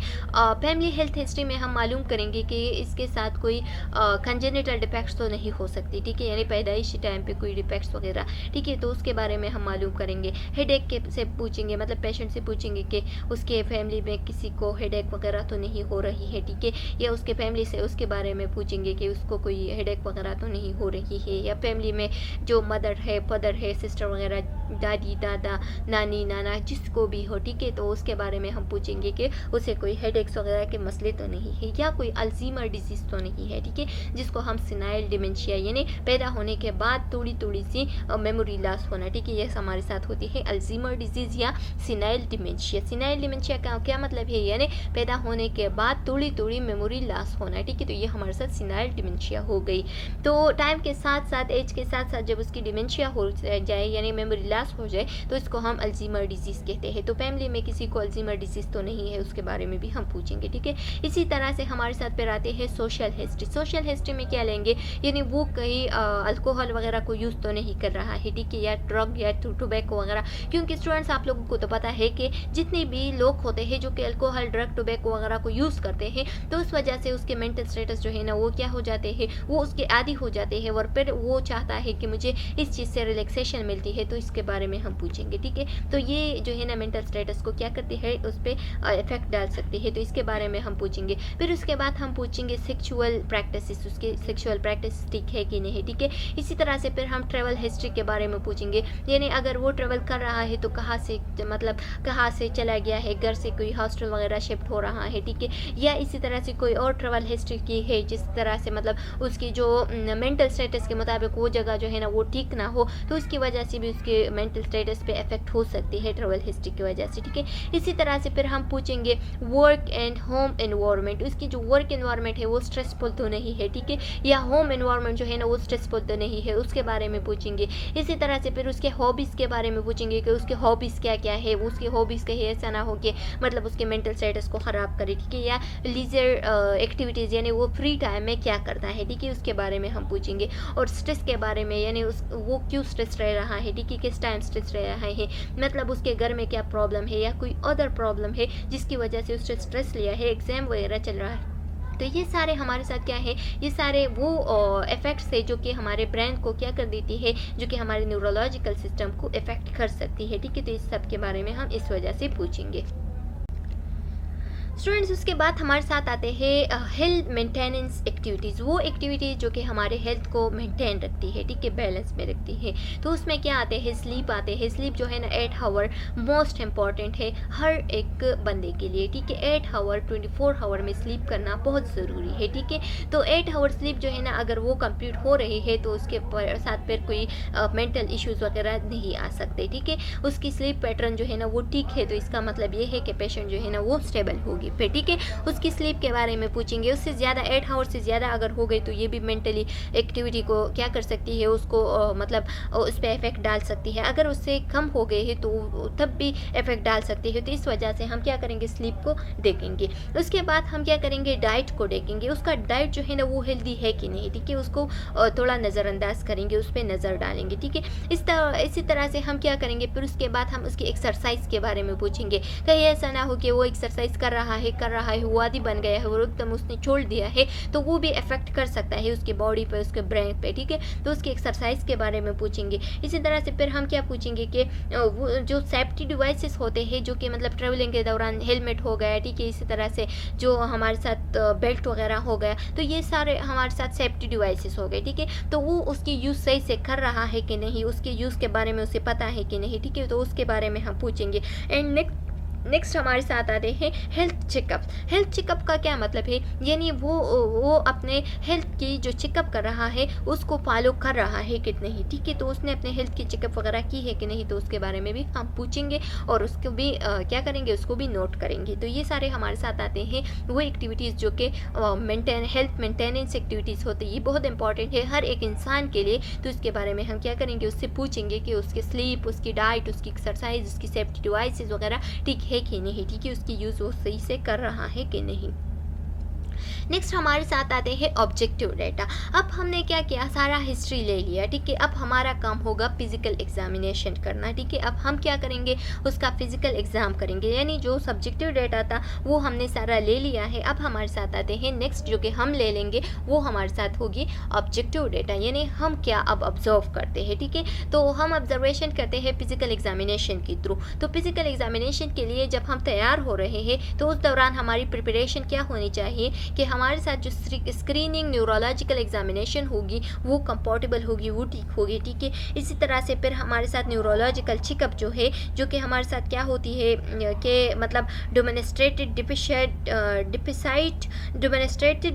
फैमिली हेल्थ हिस्ट्री में हम मालूम करेंगे कि इसके साथ कोई कंजेनिटल डिफेक्ट्स तो नहीं हो सकती, ठीक है, यानी पैदाइशी टाइम पे कोई डिफेक्ट्स वगैरह, ठीक है, तो उसके बारे में हम मालूम करेंगे। हेडेक के से पूछेंगे, मतलब पेशेंट से पूछेंगे कि उसके फैमिली में किसी को हेडेक वगैरह तो नहीं हो रही है, ठीक है, या उसके फैमिली से उसके बारे में पूछेंगे कि उसको कोई हेडेक वगैरह तो नहीं हो रही है, या फैमिली में जो मदर है, फादर है, सिस्टर वगैरह, दादी दादा नानी नाना जिसको भी हो, ठीक है, तो उसके बारे में हम पूछेंगे कि उसे कोई हेडेक्स वगैरह के मसले तो नहीं है, या कोई अल्जीमर डिजीज़ तो नहीं है, ठीक है, जिसको हम सिनाइल डिमेंशिया यानी पैदा होने के बाद थोड़ी थोड़ी सी मेमोरी लॉस होना, ठीक है, ये हमारे साथ होती है अल्जीमर डिजीज़ या सिनाइल डिमेंशिया। सिनाइल डिमेंशिया का क्या मतलब है, यानी पैदा होने के बाद थोड़ी थोड़ी मेमोरी लॉस होना, ठीक है, तो ये हमारे साथ सिनाइल डिमेंशिया हो गई। तो टाइम के साथ साथ, एज के साथ साथ जब उसकी डिमेंशिया हो जाए यानी मेमोरी लॉस हो जाए तो इसको हम अल्जीमर डिजीज़ कहते हैं। तो फैमिली में किसी को अल्जीमर डिजीज़ तो नहीं है, उसके बारे में भी हम पूछेंगे, ठीक है। इसी तरह से हमारे साथ फिर आते हैं सोशल हिस्ट्री। सोशल हिस्ट्री में क्या लेंगे, यानी वो कहीं अल्कोहल वगैरह को यूज़ तो नहीं कर रहा है, ठीक है, या ड्रग या टोबैको वगैरह, क्योंकि स्टूडेंट्स आप लोगों को तो पता है कि जितने भी लोग होते हैं जो कि अल्कोहल ड्रग टोबैको वगैरह को यूज़ करते हैं, तो उस वजह से उसके मेंटल स्टेटस जो है ना वो क्या हो जाते हैं, वो उसके आदी हो जाते हैं, और फिर वो चाहता है कि मुझे इस चीज़ से रिलैक्सेशन मिलती है, तो इसके बारे में हम पूछेंगे, ठीक है। तो ये जो है ना मेंटल स्टेटस को क्या करती है, उस पर इफेक्ट डाल सकती है, तो इसके बारे में हम पूछेंगे। फिर उसके बाद हम पूछेंगे सेक्सुअल प्रैक्टिसेस, उसके सेक्सुअल प्रैक्टिस ठीक है कि नहीं, ठीक है। इसी तरह से फिर हम ट्रैवल हिस्ट्री के बारे में पूछेंगे, यानी अगर वो ट्रैवल कर रहा है तो कहाँ से, मतलब कहाँ से चला गया है, घर से कोई हॉस्टल वगैरह शिफ्ट हो रहा है, ठीक है, या इसी तरह से कोई और ट्रैवल हिस्ट्री की है जिस तरह से मतलब उसकी जो मेंटल स्टेटस के मुताबिक वो जगह जो है ना वो ठीक ना हो, तो उसकी वजह से भी उसके मेंटल स्टेटस पे इफेक्ट हो सकती है ट्रैवल हिस्ट्री की वजह से, ठीक है। इसी तरह से फिर हम पूछेंगे वर्क एंड होम एनवायरनमेंट, उसकी जो वर्क एनवायरनमेंट है वो स्ट्रेसफुल तो नहीं है, ठीक है, या होम एनवायरनमेंट जो है ना वो स्ट्रेसफुल तो नहीं है, उसके बारे में पूछेंगे। इसी तरह से फिर उसके हॉबीज़ के बारे में पूछेंगे कि उसके हॉबीज़ क्या क्या है, वो उसकी हॉबीज़ कहीं ऐसा ना हो कि मतलब उसके मेंटल स्टेटस को ख़राब करे, ठीक है, या लीजर एक्टिविटीज़ यानी वो फ्री टाइम में क्या करता है, ठीक है, उसके बारे में हम पूछेंगे। और स्ट्रेस के बारे में, यानी वो क्यों स्ट्रेस रह रहा है, ठीक है, किस टाइम स्ट्रेस रह रहा है, मतलब उसके घर में क्या प्रॉब्लम है या कोई अदर प्रॉब्लम है जिसकी वजह से उसने स्ट्रेस लिया है, एग्ज़ाम वगैरह चल रहा है। तो ये सारे हमारे साथ क्या है, ये सारे वो इफ़ेक्ट्स है जो कि हमारे ब्रेन को क्या कर देती है, जो कि हमारे न्यूरोलॉजिकल सिस्टम को इफ़ेक्ट कर सकती है, ठीक है। तो इस सब के बारे में हम इस वजह से पूछेंगे। स्टूडेंट्स उसके बाद हमारे साथ आते हैं हेल्थ मेंटेनेंस एक्टिविटीज़, वो एक्टिविटीज़ जो कि हमारे हेल्थ को मेंटेन रखती है, ठीक है, बैलेंस में रखती है। तो उसमें क्या आते हैं, स्लीप आते हैं। स्लीप जो है ना 8 आवर मोस्ट इम्पॉर्टेंट है हर एक बंदे के लिए, ठीक है। 8 आवर 24 आवर में स्लीप करना बहुत ज़रूरी है, ठीक है। तो 8 आवर स्लीप जो है ना अगर वो कंप्लीट हो रही है तो उसके साथ फिर कोई मेंटल इश्यूज़ वगैरह नहीं आ सकते, ठीक है। उसकी स्लीप पैटर्न जो है ना वो ठीक है, तो इसका मतलब ये है कि पेशेंट जो है ना वो स्टेबल होगी फिर, ठीक है। उसकी स्लीप के बारे में पूछेंगे, उससे ज़्यादा 8 आवर से ज़्यादा अगर हो गई तो ये भी मेंटली एक्टिविटी को क्या कर सकती है, उसको मतलब उस पर इफेक्ट डाल सकती है। अगर उससे कम हो गए है तो तब भी इफेक्ट डाल सकती है, तो इस वजह से हम क्या करेंगे, स्लीप को देखेंगे। उसके बाद हम क्या करेंगे, डाइट को देखेंगे, उसका डाइट जो है ना वो हेल्दी है कि नहीं, ठीक है, उसको थोड़ा नज़रअंदाज करेंगे, उस पर नज़र डालेंगे, ठीक है। इसी तरह से हम क्या करेंगे, फिर उसके बाद हम उसकी एक्सरसाइज के बारे में पूछेंगे। कहीं ऐसा ना हो कि वो एक्सरसाइज कर रहा है, वो आदी बन गया है और एकदम उसने छोड़ दिया है, तो वो भी इफेक्ट कर सकता है उसकी बॉडी पे, उसके ब्रेन पे, ठीक है। तो उसकी एक्सरसाइज के बारे में पूछेंगे। इसी तरह से फिर हम क्या पूछेंगे कि वो जो सेफ्टी डिवाइसेस होते हैं जो कि मतलब ट्रेवलिंग के दौरान हेलमेट हो गया, ठीक है, इसी तरह से जो हमारे साथ बेल्ट वगैरह हो गया, तो ये सारे हमारे साथ सेफ्टी डिवाइसेस हो गए, ठीक है। तो वो उसकी यूज़ सही से कर रहा है कि नहीं, उसके यूज़ के बारे में उसे पता है कि नहीं, ठीक है, तो उसके बारे में हम पूछेंगे। एंड नेक्स्ट हमारे साथ आते हैं हेल्थ चेकअप। हेल्थ चेकअप का क्या मतलब है, यानी वो अपने हेल्थ की जो चेकअप कर रहा है उसको फॉलो कर रहा है कि नहीं, ठीक है, तो उसने अपने हेल्थ की चेकअप वगैरह की है कि नहीं, तो उसके बारे में भी हम पूछेंगे और उसको भी क्या करेंगे, उसको भी नोट करेंगे। तो ये सारे हमारे साथ आते हैं वो एक्टिविटीज़ जो कि हेल्थ मेंटेनेंस एक्टिविटीज़ होती है, ये बहुत इंपॉर्टेंट है हर एक इंसान के लिए। तो इसके बारे में हम क्या करेंगे, उससे पूछेंगे कि उसकी स्लीप, उसकी डाइट, उसकी एक्सरसाइज, उसकी सेफ्टी डिवाइसेस वगैरह ठीक है कि नहीं, ठीक है, उसकी यूज़ वो सही से कर रहा है कि नहीं। नेक्स्ट हमारे साथ आते हैं ऑब्जेक्टिव डेटा। अब हमने क्या किया, सारा हिस्ट्री ले लिया, ठीक है। अब हमारा काम होगा फिजिकल एग्जामिनेशन करना, ठीक है। अब हम क्या करेंगे, उसका फिजिकल एग्जाम करेंगे, यानी जो सब्जेक्टिव डेटा था वो हमने सारा ले लिया है। अब हमारे साथ आते हैं नेक्स्ट जो कि हम ले लेंगे वो हमारे साथ होगी ऑब्जेक्टिव डेटा, यानी हम क्या अब ऑब्जर्व करते हैं, ठीक है। तो हम ऑब्जर्वेशन करते हैं फिजिकल एग्जामिनेशन के थ्रू। तो फिजिकल एग्जामिनेशन के लिए जब हम तैयार हो रहे हैं तो उस दौरान हमारी प्रिपरेशन क्या होनी चाहिए कि हम हमारे साथ जो स्क्रीनिंग न्यूरोलॉजिकल एग्जामिनेशन होगी वो कंफर्टेबल होगी, वो ठीक होगी, ठीक है। इसी तरह से फिर हमारे साथ न्यूरोलॉजिकल चेकअप जो है, जो कि हमारे साथ क्या होती है कि मतलब demonstrated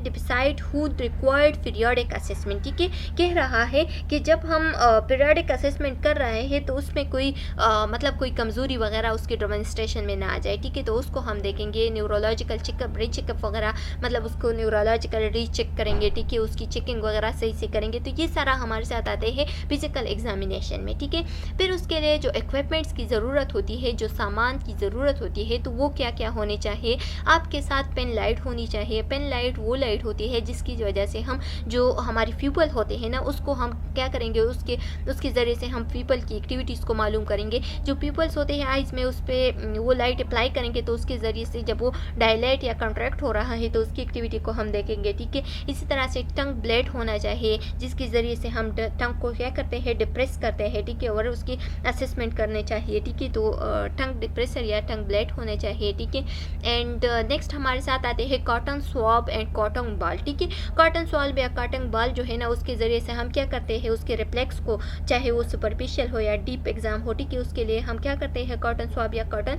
deficit who required periodic assessment, ठीक है। कह रहा है कि जब हम पीरियोडिक असेसमेंट कर रहे हैं तो उसमें कोई मतलब कोई कमज़ोरी वगैरह उसके डेमोन्स्ट्रेशन में ना आ जाए, ठीक है। तो उसको हम देखेंगे न्यूरोलॉजिकल चेकअप, रीचेकअप वगैरह, मतलब उसको न्यूरोलॉजिकल रीचेक करेंगे, ठीक है। उसकी चेकिंग वगैरह सही से करेंगे। तो ये सारा हमारे साथ आते हैं फिजिकल एग्जामिनेशन में, ठीक है। फिर उसके लिए जो इक्विपमेंट्स की ज़रूरत होती है, जो सामान की ज़रूरत होती है, तो वो क्या क्या होने चाहिए। आपके साथ पेन लाइट होनी चाहिए। पेन लाइट वो लाइट होती है जिसकी वजह से हम जो हमारी पीपल होते हैं ना, उसको हम क्या करेंगे, उसके ज़रिए से हम पीपल की एक्टिविटीज़ को मालूम करेंगे। जो पीपल्स होते हैं आइज़ में, उस पर वो लाइट अप्लाई करेंगे तो उसके ज़रिए से जब वो डायलेट या कंट्रैक्ट हो रहा है तो उसकी एक्टिविटी को हम देखेंगे, ठीक है। इसी तरह से टंग ब्लेड होना चाहिए जिसके ज़रिए से हम टंग को क्या करते हैं, डिप्रेस करते हैं, ठीक है, और उसकी असेसमेंट करने चाहिए, ठीक है। तो टंग डिप्रेसर या टंग ब्लेड होने चाहिए, ठीक है। एंड नेक्स्ट हमारे साथ आते हैं कॉटन स्वॉब एंड कॉटन बाल, ठीक है। कॉटन स्वॉब या कॉटन बाल जो है ना, उसके ज़रिए से हम क्या करते हैं, उसके रिफ्लेक्स को, चाहे वो सुपरफिशियल हो या डीप एग्जाम हो, ठीक है, उसके लिए हम क्या करते हैं, कॉटन स्वॉब या कॉटन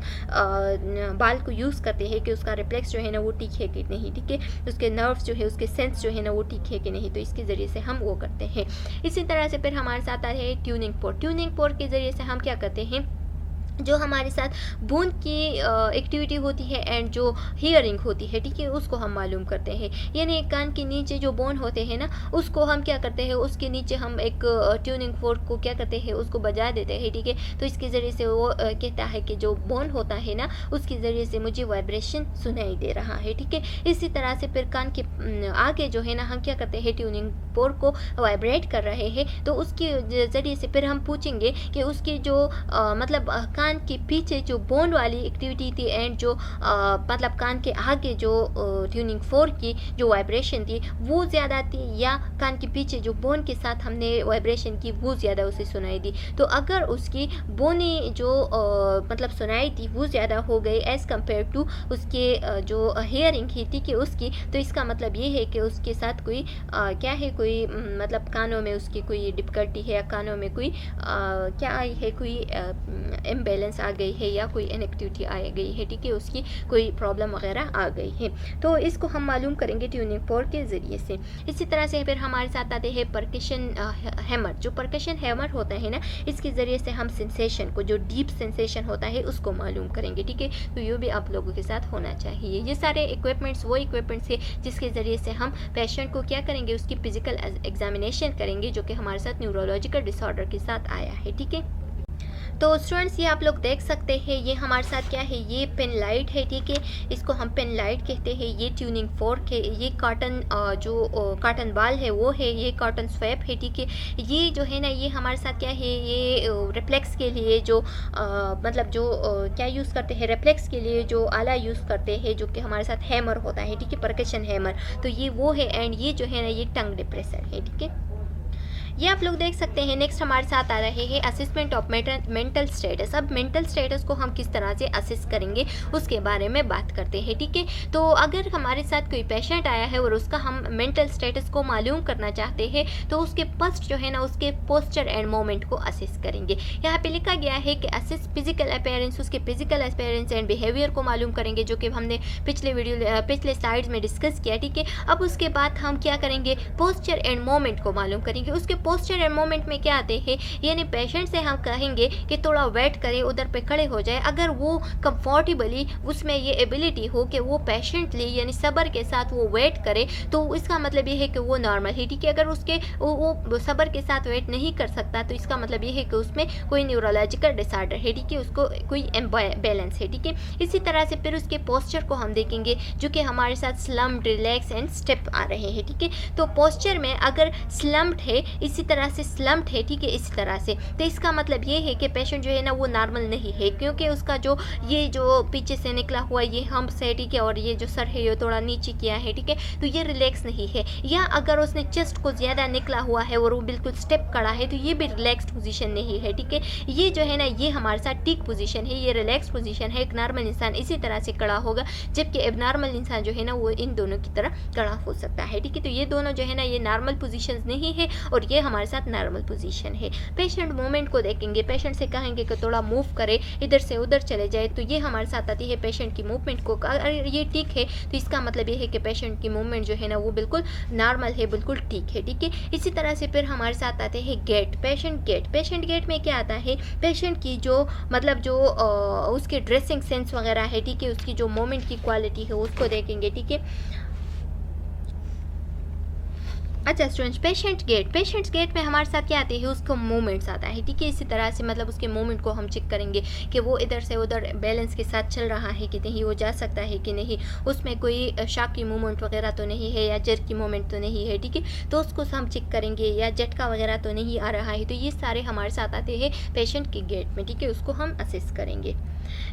बाल को यूज़ करते हैं कि उसका रिफ्लेक्स जो है ना वो ठीक है कि नहीं, ठीक है। उसके नर्व्स जो है, उसके सेंस जो है ना वो ठीक है कि नहीं, तो इसके ज़रिए से हम वो करते हैं। इसी तरह से फिर हमारे साथ आता है ट्यूनिंग पोर्ट। ट्यूनिंग पोर्ट के ज़रिए से हम क्या करते हैं, जो हमारे साथ बोन की एक्टिविटी होती है एंड जो हियरिंग होती है, ठीक है, उसको हम मालूम करते हैं। यानी कान के नीचे जो बोन होते हैं ना, उसको हम क्या करते हैं, उसके नीचे हम एक ट्यूनिंग फोर्क को क्या करते हैं, उसको बजा देते हैं, ठीक है। तो इसके ज़रिए से वो कहता है कि जो बोन होता है ना, उसके ज़रिए से मुझे वाइब्रेशन सुनाई दे रहा है, ठीक है। इसी तरह से फिर कान के आगे जो है ना, हम क्या करते हैं, ट्यूनिंग फोर्क को वाइब्रेट कर रहे हैं, तो उसके ज़रिए से फिर हम पूछेंगे कि उसकी जो मतलब कान के पीछे जो बोन वाली एक्टिविटी थी एंड जो मतलब कान के आगे जो ट्यूनिंग फोर्क की जो वाइब्रेशन थी वो ज़्यादा थी, या कान के पीछे जो बोन के साथ हमने वाइब्रेशन की वो ज़्यादा उसे सुनाई दी। तो अगर उसकी बोनी जो मतलब सुनाई थी वो ज़्यादा हो गई एज़ कम्पेयर टू उसके जो हेयरिंग ही थी कि उसकी, तो इसका मतलब ये है कि उसके साथ कोई क्या है, कोई मतलब कानों में उसकी कोई डिफ़िकल्टी है, या कानों में कोई क्या आई है, कोई इम्बैलेंस आ गई है, या कोई इनएक्टिविटी आ गई है, ठीक है, उसकी कोई प्रॉब्लम वगैरह आ गई है। तो इसको हम मालूम करेंगे ट्यूनिंग फोर्क के ज़रिए से। इसी तरह से फिर हमारे साथ आते हैं परकशन हैमर। जो परकशन हैमर होता है ना, इसके ज़रिए से हम सेंसेशन को, जो डीप सेंसेशन होता है, उसको मालूम करेंगे, ठीक है। तो ये भी आप लोगों के साथ होना चाहिए। ये सारे इक्विपमेंट्स वो इक्विपमेंट्स है जिसके ज़रिए से हम पेशेंट को क्या करेंगे, उसकी फिजिकल एग्जामिनेशन करेंगे, जो कि हमारे साथ न्यूरोलॉजिकल डिसऑर्डर के साथ आया है, ठीक है। तो स्टूडेंट्स, ये आप लोग देख सकते हैं, ये हमारे साथ क्या है, ये पेन लाइट है, ठीक है, इसको हम पेन लाइट कहते हैं। ये ट्यूनिंग फोर्क है, ये कॉटन जो कॉटन बाल है वो है, ये कॉटन स्वैप है, ठीक है। ये जो है ना, ये हमारे साथ क्या है, ये रिफ्लेक्स के लिए जो मतलब जो क्या यूज़ करते हैं, रिफ्लेक्स के लिए जो आला यूज़ करते हैं, जो कि हमारे साथ हैमर होता है, ठीक है, परकशन हैमर। तो ये वो है, एंड ये जो है ना, ये टंग डिप्रेसर है, ठीक है। ये आप लोग देख सकते हैं। नेक्स्ट हमारे साथ आ रहे हैं असेसमेंट ऑफ मेंटल स्टेटस। अब मेंटल स्टेटस को हम किस तरह से असेस करेंगे उसके बारे में बात करते हैं, ठीक है। तो अगर हमारे साथ कोई पेशेंट आया है और उसका हम मेंटल स्टेटस को मालूम करना चाहते हैं, तो उसके फर्स्ट जो है ना, उसके पोस्चर एंड मोमेंट को असेस करेंगे। यहाँ पे लिखा गया है कि असेस फिजिकल अपीयरेंस, उसके फिजिकल अपीयरेंस एंड बिहेवियर को मालूम करेंगे, जो कि हमने पिछले स्लाइड्स में डिस्कस किया, ठीक है। अब उसके बाद हम क्या करेंगे, पोस्चर एंड मोमेंट को मालूम करेंगे। उसके पोस्चर एंड मोमेंट में क्या आते हैं, यानी पेशेंट से हम कहेंगे कि थोड़ा वेट करे, उधर पे खड़े हो जाए। अगर वो कंफर्टेबली उसमें ये एबिलिटी हो कि वो पेशेंटली यानी सब्र के साथ वो वेट करे, तो इसका मतलब ये है कि वो नॉर्मल है, ठीक है। अगर उसके वो सब्र के साथ वेट नहीं कर सकता, तो इसका मतलब ये है कि उसमें कोई न्यूरोलॉजिकल डिसऑर्डर है, ठीक है, उसको कोई बैलेंस है, ठीक है। इसी तरह से फिर उसके पोस्चर को हम देखेंगे, जो कि हमारे साथ स्लम्प्ड, रिलैक्स एंड स्टेप आ रहे हैं, ठीक है। तो पोस्चर में अगर स्लम्प्ड है, इसी तरह से स्लम्प्ड है, ठीक है, इसी तरह से। तो इसका मतलब ये है कि पेशेंट जो है ना वो नॉर्मल नहीं है, क्योंकि उसका जो ये जो पीछे से निकला हुआ ये हम्प्स है, ठीक है, और ये जो सर है ये थोड़ा नीचे किया है, ठीक है, तो ये रिलैक्स नहीं है। या अगर उसने चेस्ट को ज़्यादा निकला हुआ है और वो बिल्कुल स्टेप खड़ा है, तो ये भी रिलैक्स्ड पोजीशन नहीं है, ठीक है। ये जो है ना ये हमारे साथ ठीक पोजीशन है, ये रिलैक्स पोजीशन है। एक नॉर्मल इंसान इसी तरह से खड़ा होगा, जबकि एबनॉर्मल इंसान जो है ना वो इन दोनों की तरह खड़ा हो सकता है, ठीक है। तो ये दोनों जो है ना ये नॉर्मल पोजीशंस नहीं है और ये हमारे साथ नॉर्मल पोजीशन है। पेशेंट मूवमेंट को देखेंगे, पेशेंट से कहेंगे कि थोड़ा मूव करे, इधर से उधर चले जाए, तो ये हमारे साथ आती है पेशेंट की मूवमेंट को। अगर ये ठीक है तो इसका मतलब ये है कि पेशेंट की मूवमेंट जो है ना वो बिल्कुल नॉर्मल है, बिल्कुल ठीक है, ठीक है। इसी तरह से फिर हमारे साथ आते हैं gait, patient gait. Patient gait में क्या आता है, पेशेंट की जो मतलब जो उसके ड्रेसिंग सेंस वगैरह है, ठीक है, उसकी जो मूवमेंट की क्वालिटी है उसको देखेंगे, ठीक है। अच्छा स्टूडेंट्स, पेशेंट्स गेट में हमारे साथ क्या आती है, उसको मूवमेंट्स आता है, ठीक है। इसी तरह से मतलब उसके मूवमेंट को हम चेक करेंगे कि वो इधर से उधर बैलेंस के साथ चल रहा है कि नहीं, वो जा सकता है कि नहीं, उसमें कोई शाक की मूवमेंट वगैरह तो नहीं है या जर की मूवमेंट तो नहीं है, ठीक है, तो उसको हम चेक करेंगे। या झटका वगैरह तो नहीं आ रहा है, तो ये सारे हमारे साथ आते हैं पेशेंट के गेट में, ठीक है, उसको हम असेस करेंगे।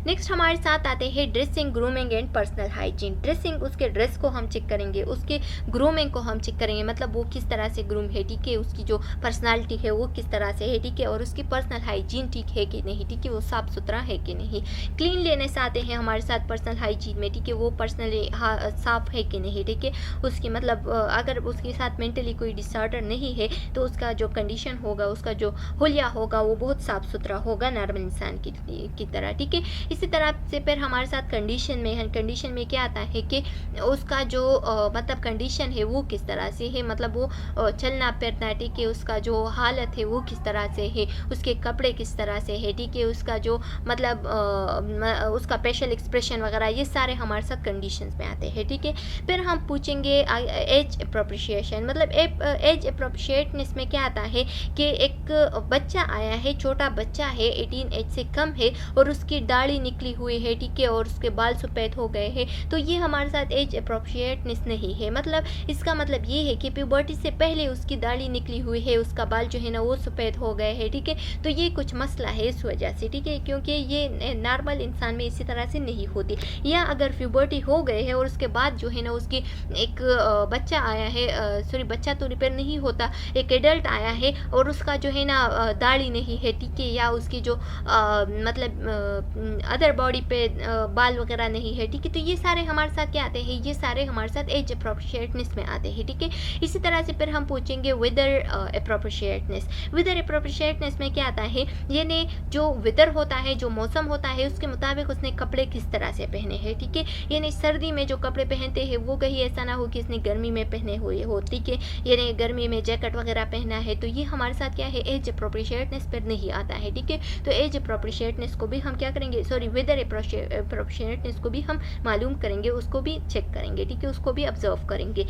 नेक्स्ट हमारे साथ आते हैं dressing, grooming and personal hygiene. Dressing, उसके ड्रेस को हम चेक करेंगे, उसके ग्रूमिंग को हम चेक करेंगे, मतलब वो किस तरह से ग्रूम है, ठीक है, उसकी जो पर्सनालिटी है वो किस तरह से है, ठीक है, और उसकी पर्सनल हाइजीन ठीक है कि नहीं, ठीक है, वो साफ़ सुथरा है कि नहीं। क्लीन लेने से आते हैं हमारे साथ पर्सनल हाइजीन में, ठीक है, वो पर्सनली साफ़ है कि नहीं, ठीक है, उसकी मतलब अगर उसके साथ मेंटली कोई डिसऑर्डर नहीं है तो उसका जो कंडीशन होगा, उसका जो हुलिया होगा वो बहुत साफ़ सुथरा होगा नॉर्मल इंसान की तरह, ठीक है। इसी तरह से फिर हमारे साथ कंडीशन में क्या आता है कि उसका जो मतलब कंडीशन है वो किस तरह से है, मतलब वो चलना फिरना, ठीक है, उसका जो हालत है वो किस तरह से है, उसके कपड़े किस तरह से है, ठीक है, उसका जो मतलब उसका फेशियल एक्सप्रेशन वगैरह, ये सारे हमारे साथ कंडीशंस में आते हैं, ठीक है। फिर हम पूछेंगे एज अप्रोप्रिएशन, मतलब एज अप्रोप्रिएटनेस में क्या आता है कि एक बच्चा आया है, छोटा बच्चा है, 18 एज से कम है और उसकी दाढ़ी निकली हुई है, ठीक है, और उसके बाल सफ़ेद हो गए हैं, तो ये हमारे साथ एज अप्रोप्रिएटनेस नहीं है। मतलब इसका मतलब ये है कि प्यूबर्टी से पहले उसकी दाढ़ी निकली हुई है, उसका बाल जो है ना वो सफ़ेद हो गए हैं, ठीक है, तो ये कुछ मसला है इस वजह से, ठीक है, क्योंकि ये नॉर्मल इंसान में इसी तरह से नहीं होती। या अगर प्यूबर्टी हो गए है और उसके बाद जो है ना उसकी एक बच्चा आया है, सॉरी बच्चा तो रिपेयर नहीं होता, एक एडल्ट आया है और उसका जो है ना दाढ़ी नहीं है, ठीक है, या उसकी जो मतलब अदर बॉडी पे बाल वगैरह नहीं है, ठीक है, तो ये सारे हमारे साथ क्या आते हैं, ये सारे हमारे साथ एज अप्रोप्रिएटनेस में आते हैं, ठीक है। इसी तरह से फिर हम पूछेंगे वेदर अप्रोप्रिएटनेस। वेदर अप्रोप्रिएटनेस में क्या आता है, यानी जो वेदर होता है, जो मौसम होता है, उसके मुताबिक उसने कपड़े किस तरह से पहने हैं, ठीक है, यानी सर्दी में जो कपड़े पहनते हैं वो कहीं ऐसा ना हो कि इसने गर्मी में पहने हुए हो, ठीक है, यानी गर्मी में जैकेट वगैरह पहना है, तो ये हमारे साथ क्या है, एज अप्रोप्रिएटनेस पर नहीं आता है, ठीक है। तो एज अप्रोप्रिएटनेस को भी हम क्या करेंगे, सॉरी वेदर अप्रोप्रिएटनेस को भी हम मालूम करेंगे, उसको भी चेक करेंगे, ठीक है, उसको भी ऑब्जर्व करेंगे।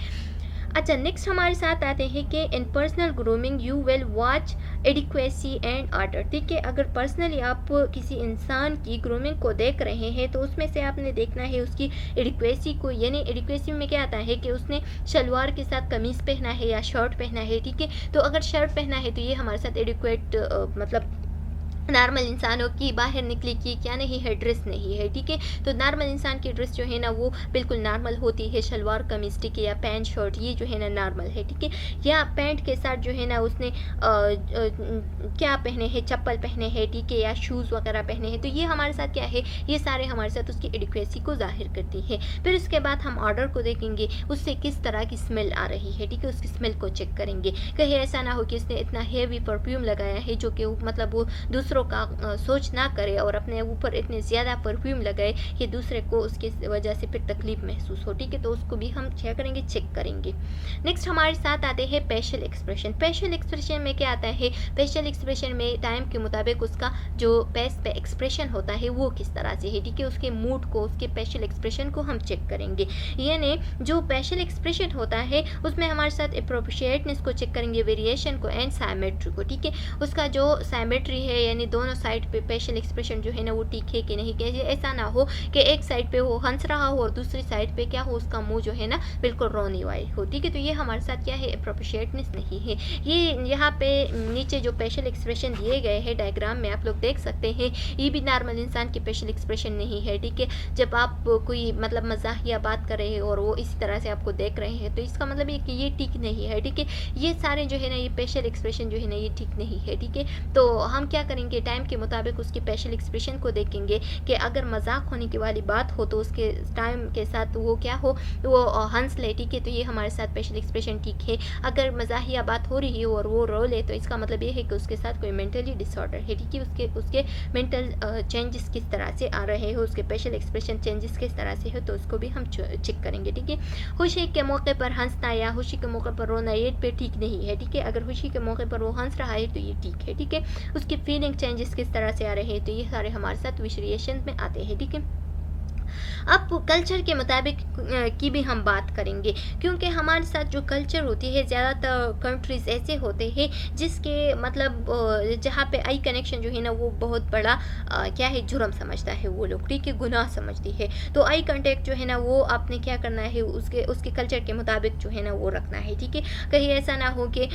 अच्छा नेक्स्ट हमारे साथ आते हैं कि in personal grooming you will watch adequacy and order, ठीक है, अगर पर्सनली आप किसी इंसान की ग्रूमिंग को देख रहे हैं तो उसमें से आपने देखना है उसकी एडिक्वेसी को, यानी एडिक्वेसी में क्या आता है कि उसने शलवार के साथ कमीज़ पहना है या शर्ट पहना है, ठीक है, तो अगर शर्ट पहना है तो ये हमारे साथ एडिक्वेट मतलब नॉर्मल इंसानों की बाहर निकली की क्या नहीं है, ड्रेस नहीं है, ठीक है, तो नॉर्मल इंसान की ड्रेस जो है ना वो बिल्कुल नॉर्मल होती है, शलवार कमीज, ठीक है, या पैंट शर्ट, ये जो है ना नॉर्मल है, ठीक है, या पैंट के साथ जो है ना उसने क्या पहने हैं, चप्पल पहने हैं, ठीक है, या शूज़ वगैरह पहने हैं, तो ये हमारे साथ क्या है, ये सारे हमारे साथ उसकी एडिक्वेसी को जाहिर करती है। फिर उसके बाद हम ऑर्डर को देखेंगे, उससे किस तरह की स्मेल आ रही है, ठीक है, उसकी स्मेल को चेक करेंगे, कहीं ऐसा ना हो कि उसने इतना हेवी परफ्यूम लगाया है जो कि मतलब वो दूसरों का सोच ना करे और अपने ऊपर इतने ज़्यादा परफ्यूम लगाए कि दूसरे को उसकी वजह से फिर तकलीफ महसूस हो, ठीक है, तो उसको भी हम क्या करेंगे, चेक करेंगे। नेक्स्ट हमारे साथ आते हैं फेशियल एक्सप्रेशन। फेशियल एक्सप्रेशन में क्या आता है, फेशियल एक्सप्रेशन में टाइम के मुताबिक उसका जो फेस पे एक्सप्रेशन होता है वो किस तरह से है, ठीक है, उसके मूड को, उसके फेशियल एक्सप्रेशन को हम चेक करेंगे। यानी जो फेशियल एक्सप्रेशन होता है उसमें हमारे साथ एप्रोप्रिएटनेस को चेक करेंगे, वेरिएशन को एंड साइमेट्री को, ठीक है, उसका जो साइमेट्री है यानी हैं दोनों साइड पे फेशियल एक्सप्रेशन जो है ना वो ठीक है कि नहीं, कि ऐसा ना हो कि एक साइड पे वो हंस रहा हो और दूसरी साइड पे क्या हो उसका मुंह जो है ना बिल्कुल रोने वाली हो। ठीक है, तो ये हमारे साथ क्या है, अप्रोप्रिएटनेस नहीं है। ये यहाँ पे नीचे जो फेशियल एक्सप्रेशन दिए गए हैं डायग्राम में आप लोग देख सकते हैं, ये भी नॉर्मल इंसान के फेशियल एक्सप्रेशन नहीं है। ठीक है, जब आप कोई मतलब मजाकिया बात कर रहे हैं और वो इसी तरह से आपको देख रहे हैं तो इसका मतलब ये कि ये ठीक नहीं है। ठीक है, ये सारे जो है ना ये फेशियल एक्सप्रेशन जो है ना ये ठीक नहीं है। ठीक है, तो हम क्या करेंगे, टाइम के मुताबिक उसके फेशियल एक्सप्रेशन को देखेंगे कि अगर मजाक होने की वाली बात हो तो उसके टाइम के साथ वो क्या हो, वो हंस ले। ठीक है, तो ये हमारे साथ फेशियल एक्सप्रेशन ठीक है। अगर मजाकिया बात हो रही है और वो रो ले तो इसका मतलब ये है कि उसके साथ कोई मेंटली डिसऑर्डर है। ठीक है, उसके मेंटल चेंजेस किस तरह से आ रहे हो, उसके फेशियल एक्सप्रेशन चेंजेस किस तरह से हो, तो उसको भी हम चेक करेंगे। ठीक है, खुशी के मौके पर हंसना या खुशी के मौके पर रोना ये पे ठीक नहीं है। ठीक है, अगर खुशी के मौके पर वो हंस रहा है तो ये ठीक है। ठीक है, उसके फीलिंग चेंजेस किस तरह से आ रहे हैं तो ये सारे हमारे साथ विश्लेषण में आते हैं। ठीक है, अब कल्चर के मुताबिक की भी हम बात करेंगे, क्योंकि हमारे साथ जो कल्चर होती है ज़्यादातर कंट्रीज़ ऐसे होते हैं जिसके मतलब जहाँ पे आई कनेक्शन जो है ना वो बहुत बड़ा क्या है, जुर्म समझता है वो लोग। ठीक है, गुनाह समझती है। तो आई कांटेक्ट जो है ना वो आपने क्या करना है, उसके कल्चर के मुताबिक जो है ना वो रखना है। ठीक है, कहीं ऐसा ना हो कि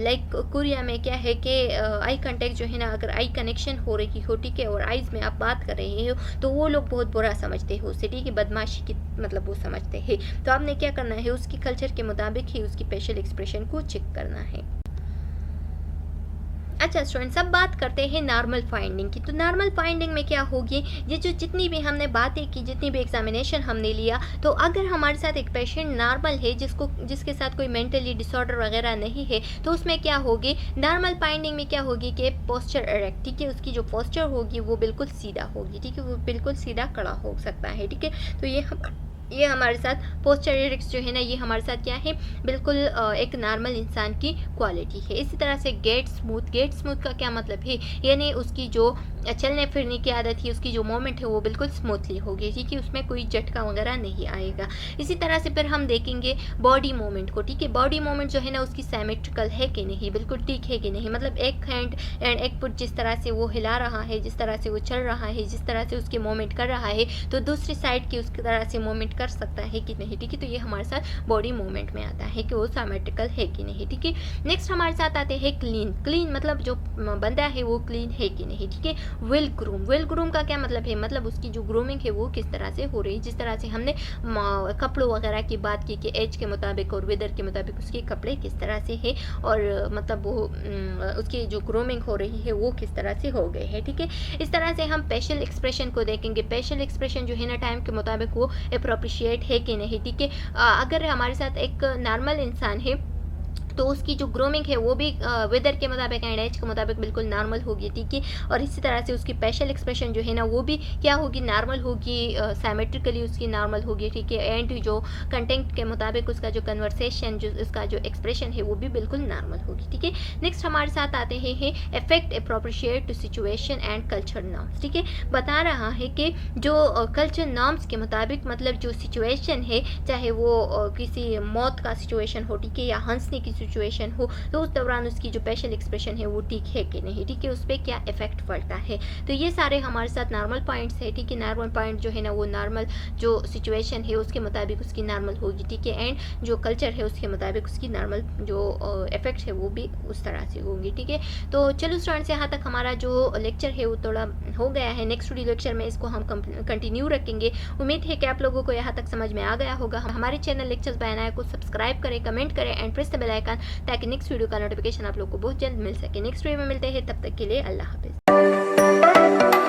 लाइक कोरिया में क्या है कि आई कांटेक्ट जो है ना अगर आई कनेक्शन हो रही हो, ठीक है, और आइज़ में आप बात कर रहे हो तो वो लोग बहुत बुरा समझते हो उसे। ठीक है, बदमाशी की मतलब वो समझते हैं। तो आपने क्या करना है, उसकी कल्चर के मुताबिक ही उसकी फेशियल एक्सप्रेशन को चेक करना है। अच्छा स्टूडेंट्स, अब बात करते हैं नॉर्मल फाइंडिंग की। तो नॉर्मल फाइंडिंग में क्या होगी, ये जो जितनी भी हमने बातें की, जितनी भी एग्जामिनेशन हमने लिया, तो अगर हमारे साथ एक पेशेंट नॉर्मल है जिसके साथ कोई मेंटली डिसऑर्डर वगैरह नहीं है, तो उसमें क्या होगी, नॉर्मल फाइंडिंग में क्या होगी कि पोस्चर एरेक्ट। ठीक है, उसकी जो पोस्चर होगी वो बिल्कुल सीधा होगी। ठीक है, वो बिल्कुल सीधा खड़ा हो सकता है। ठीक है, तो ये हमारे साथ पोस्चर एरेक्ट जो है ना ये हमारे साथ क्या है, बिल्कुल एक नॉर्मल इंसान की क्वालिटी है। इसी तरह से गेट स्मूथ का क्या मतलब है, यानी उसकी जो चलने फिरने की आदत है, उसकी जो मूवमेंट है वो बिल्कुल स्मूथली होगी। ठीक है, उसमें कोई झटका वगैरह नहीं आएगा। इसी तरह से फिर हम देखेंगे बॉडी मूवमेंट को। ठीक है, बॉडी मूवमेंट जो है ना उसकी सिमेट्रिकल है कि नहीं, बिल्कुल ठीक है कि नहीं, मतलब एक हैंड एंड एक फुट जिस तरह से वो हिला रहा है, जिस तरह से वो चल रहा है, जिस तरह से उसकी मूवमेंट कर रहा है, तो दूसरी साइड की उसकी तरह से मूवमेंट कर सकता है कि नहीं। ठीक है, तो ये हमारे साथ बॉडी मूवमेंट में आता है कि वो सिमेट्रिकल है कि नहीं। ठीक है, नेक्स्ट हमारे साथ आते हैं क्लीन मतलब जो बंदा है वो क्लीन है कि नहीं। ठीक है, वेल ग्रूम का क्या मतलब है, मतलब उसकी जो ग्रूमिंग है वो किस तरह से हो रही है, जिस तरह से हमने कपड़ों वगैरह की बात की कि एज के मुताबिक और वेदर के मुताबिक उसके कपड़े किस तरह से है और मतलब वो उसकी जो ग्रूमिंग हो रही है वो किस तरह से हो गए है। ठीक है, इस तरह से हम फेशियल एक्सप्रेशन को देखेंगे। फेशियल एक्सप्रेशन जो है ना टाइम के मुताबिक वो अप्रोप्रिएट है कि नहीं। ठीक है, अगर हमारे साथ एक नॉर्मल इंसान है तो उसकी जो ग्रूमिंग है वो भी वेदर के मुताबिक एंड एज के मुताबिक बिल्कुल नॉर्मल होगी। ठीक है, और इसी तरह से उसकी फेशियल एक्सप्रेशन जो है ना वो भी क्या होगी, नॉर्मल होगी, सिमेट्रिकली उसकी नॉर्मल होगी। ठीक है, एंड जो कंटेंट के मुताबिक उसका जो कन्वर्सेशन जो उसका जो एक्सप्रेशन है वो भी बिल्कुल नॉर्मल होगी। ठीक है, नेक्स्ट हमारे साथ आते हैं affect appropriate to situation and culture norms. ठीक है, बता रहा है कि जो कल्चर नॉर्म्स के मुताबिक मतलब जो सिचुएशन है, चाहे वो किसी मौत का सिचुएशन हो, ठीक है, या हंसने की सिचुएशन हो, तो उस दौरान उसकी जो फेशियल एक्सप्रेशन है वो ठीक है कि नहीं। ठीक है, उस पर क्या इफेक्ट पड़ता है, तो ये सारे हमारे साथ नॉर्मल पॉइंट्स है। ठीक है, नॉर्मल पॉइंट जो है ना वो नॉर्मल जो सिचुएशन है उसके मुताबिक उसकी नॉर्मल होगी। ठीक है, एंड जो कल्चर है उसके मुताबिक उसकी नॉर्मल जो इफेक्ट है वो भी उस तरह से होंगी। ठीक है, तो चलो स्टूडेंट्स, यहाँ तक हमारा जो लेक्चर है वो थोड़ा हो गया है। नेक्स्ट वीडियो लेक्चर में इसको हम कंटिन्यू रखेंगे। उम्मीद है कि आप लोगों को यहाँ तक समझ में आ गया होगा। हमारे चैनल लेक्चर्स बाय अनाया को सब्सक्राइब करें, कमेंट करें and press the bell icon, ताकि नेक्स्ट वीडियो का नोटिफिकेशन आप लोगों को बहुत जल्द मिल सके। नेक्स्ट वीडियो में मिलते हैं, तब तक के लिए अल्लाह हाफिज़।